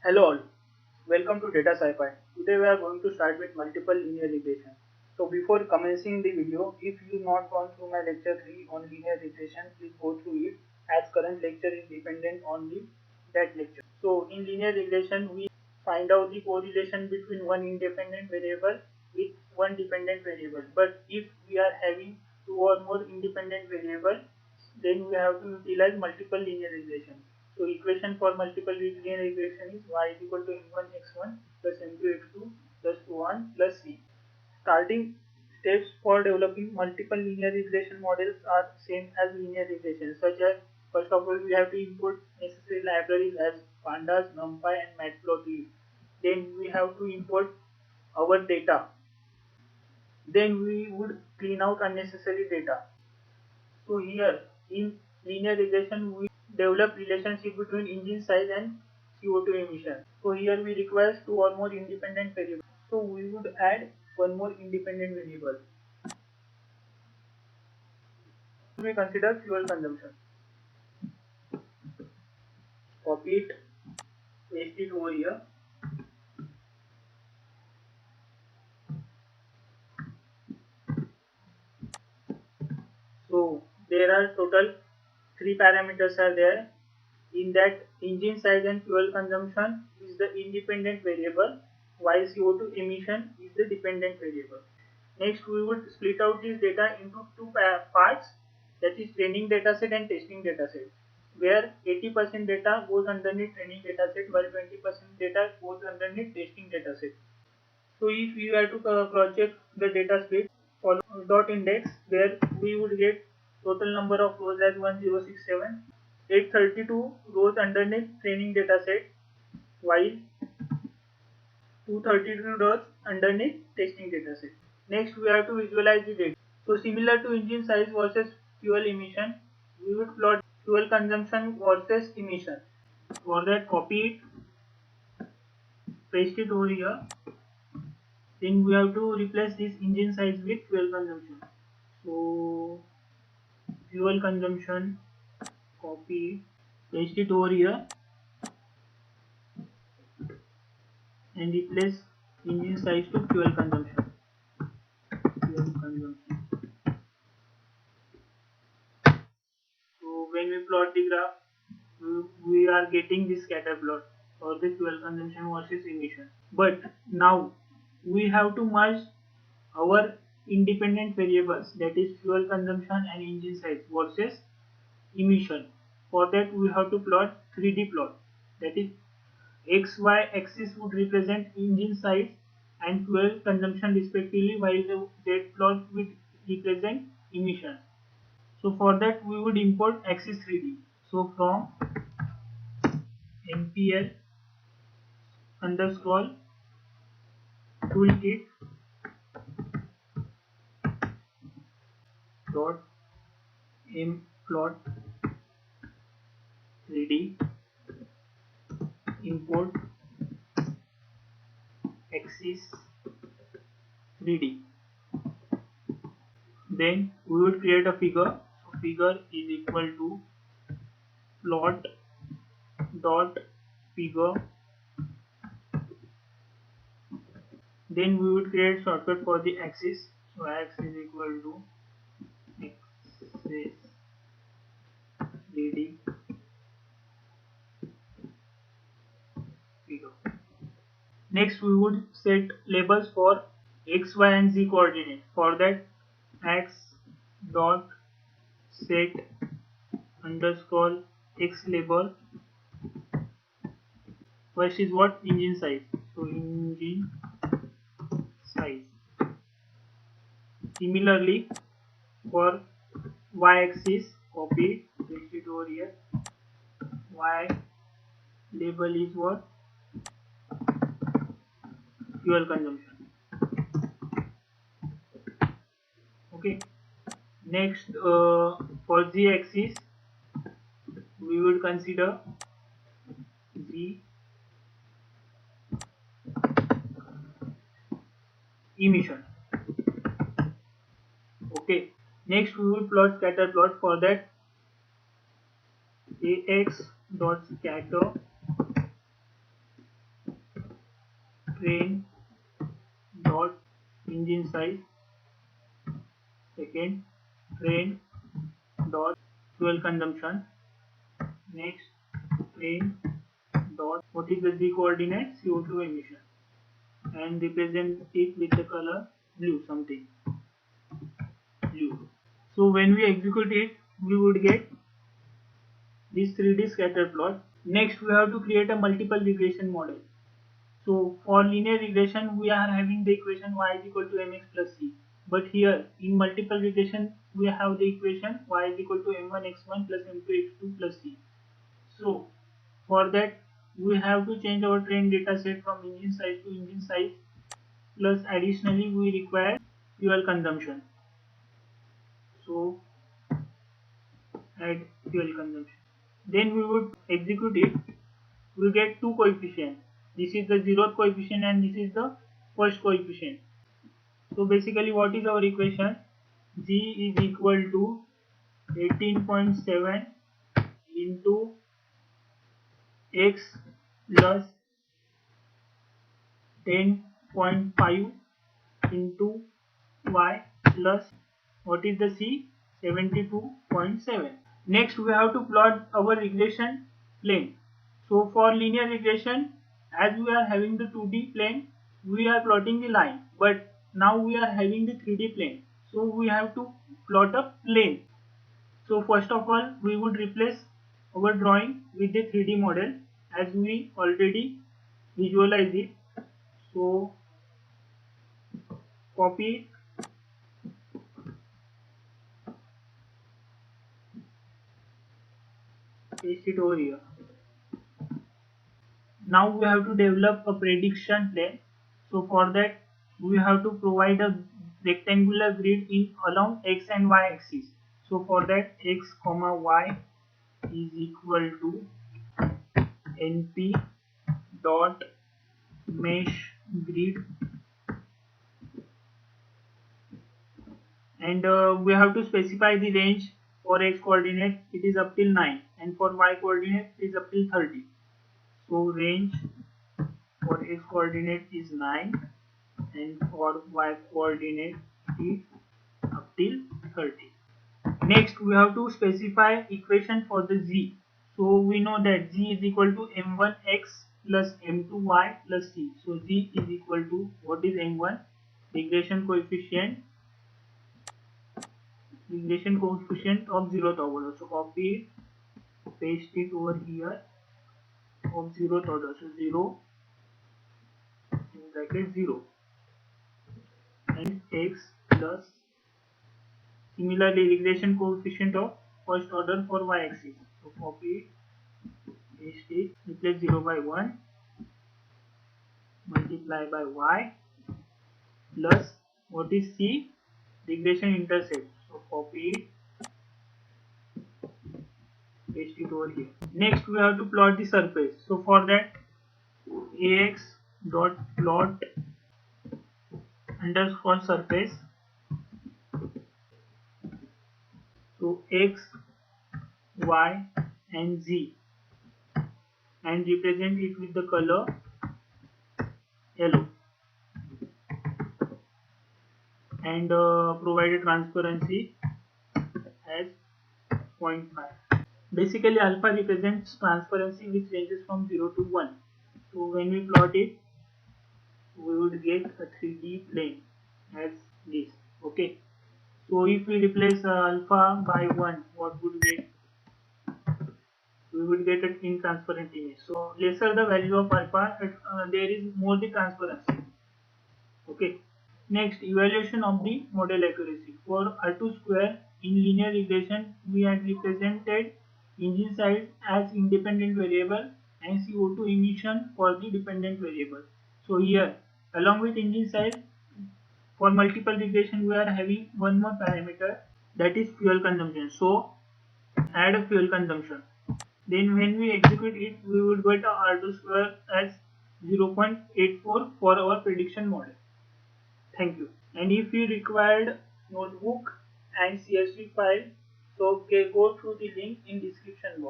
Hello all, welcome to Data Sci-Fi. Today we are going to start with multiple linear regression. So before commencing the video, if you not gone through my lecture 3 on linear regression, please go through it as current lecture is dependent on that lecture. So in linear regression, we find out the correlation between one independent variable with one dependent variable. But if we are having two or more independent variables, then we have to utilize multiple linear regression. So equation for multiple linear regression is y is equal to m1 x1 plus m2 x2 plus so on plus c. Starting steps for developing multiple linear regression models are same as linear regression, such as first of all we have to input necessary libraries as pandas, numpy and matplotlib. Then we have to import our data. Then we would clean out unnecessary data. So here in linear regression we develop relationship between engine size and CO2 emission. So here we require two or more independent variables. So we would add one more independent variable. We consider fuel consumption. Copy it, paste it over here. So there are total three parameters are there. In that, engine size and fuel consumption is the independent variable, while CO2 emission is the dependent variable. Next, we would split out this data into two parts, that is training dataset and testing dataset, where 80% data goes underneath training dataset while 20% data goes underneath testing dataset. So if you have to cross-check the data split, follow dot index, where we would get total number of rows as 1067, 832 rows underneath training dataset, while 232 rows underneath testing dataset. Next, we have to visualize the data. So similar to engine size versus fuel emission, we would plot fuel consumption versus emission. For that, copy it, paste it over here. Then we have to replace this engine size with fuel consumption. So fuel consumption, copy, paste it over here and replace engine size to fuel consumption. Fuel consumption. So when we plot the graph, we are getting this scatter plot for the fuel consumption versus emission. But now we have to merge our independent variables, that is fuel consumption and engine size versus emission. For that we have to plot 3D plot, that is XY axis would represent engine size and fuel consumption respectively, while the Z plot would represent emission. So for that we would import axis 3D. So from npl underscore toolkit dot mplot 3D import axis 3D. Then we would create a figure. So figure is equal to plot dot figure. Then we would create shortcut for the axis. So x is equal to axis 3D figure. Next we would set labels for x, y and z coordinates. For that, x dot set underscore x label. First is what? Engine size. So engine size. Similarly, for y-axis, copy, paste it over here. Y label is what? Fuel consumption. Okay. Next, for z-axis, we would consider z emission. Okay. Next, we will plot scatter plot. For that, ax dot scatter train dot engine size. Second, train dot fuel consumption. Next, train dot what is the z coordinate, CO2 emission, and represent it with the color blue, something blue. So when we execute it, we would get this 3D scatter plot. Next, we have to create a multiple regression model. So for linear regression, we are having the equation y is equal to mx plus c. But here in multiple regression, we have the equation y is equal to m1 x1 plus m2 x2 plus c. So for that, we have to change our train data set from engine size to engine size. Plus additionally, we require fuel consumption. So add fuel consumption. Then we would execute it. We get two coefficients. This is the 0th coefficient and this is the first coefficient. So basically what is our equation? G is equal to 18.7 into x plus 10.5 into y plus what is the c? 72.7. Next we have to plot our regression plane. So for linear regression, as we are having the 2D plane, we are plotting the line, but now we are having the 3D plane, so we have to plot a plane. So first of all, we would replace our drawing with the 3D model as we already visualize it. So copy, paste it over here. Now we have to develop a prediction plane. So for that, we have to provide a rectangular grid in along x and y axis. So for that, x comma y is equal to np dot mesh grid, and we have to specify the range. For x coordinate it is up till 9 and for y coordinate it is up till 30. So range for x coordinate is 9 and for y coordinate is up till 30. Next we have to specify equation for the z. So we know that z is equal to m1x plus m2y plus c. So z is equal to, what is m1? Regression coefficient of 0th order. So copy it, paste it over here, of 0th order. So 0 in bracket 0 and x plus, similarly regression coefficient of first order for y axis. So copy it, paste it, replace 0 by 1, multiply by y plus what is c? Regression intercept. So copy it, paste it over here. Next we have to plot the surface. So for that, ax dot plot underscore surface. So x, y and z, and represent it with the color yellow, and provide a transparency as 0.5. Basically alpha represents transparency which ranges from 0 to 1. So when we plot it, we would get a 3D plane as this. Okay. So if we replace alpha by 1, what would we get? We would get an intransparent image. So lesser the value of alpha, there is more the transparency. Okay. Next, evaluation of the model accuracy. For R2 square in linear regression, we had represented engine size as independent variable and CO2 emission for the dependent variable. So here, along with engine size, for multiple regression, we are having one more parameter, that is fuel consumption. So add a fuel consumption. Then when we execute it, we would get a R2 square as 0.84 for our prediction model. Thank you. And if you required notebook and CSV file, so okay, go through the link in description box.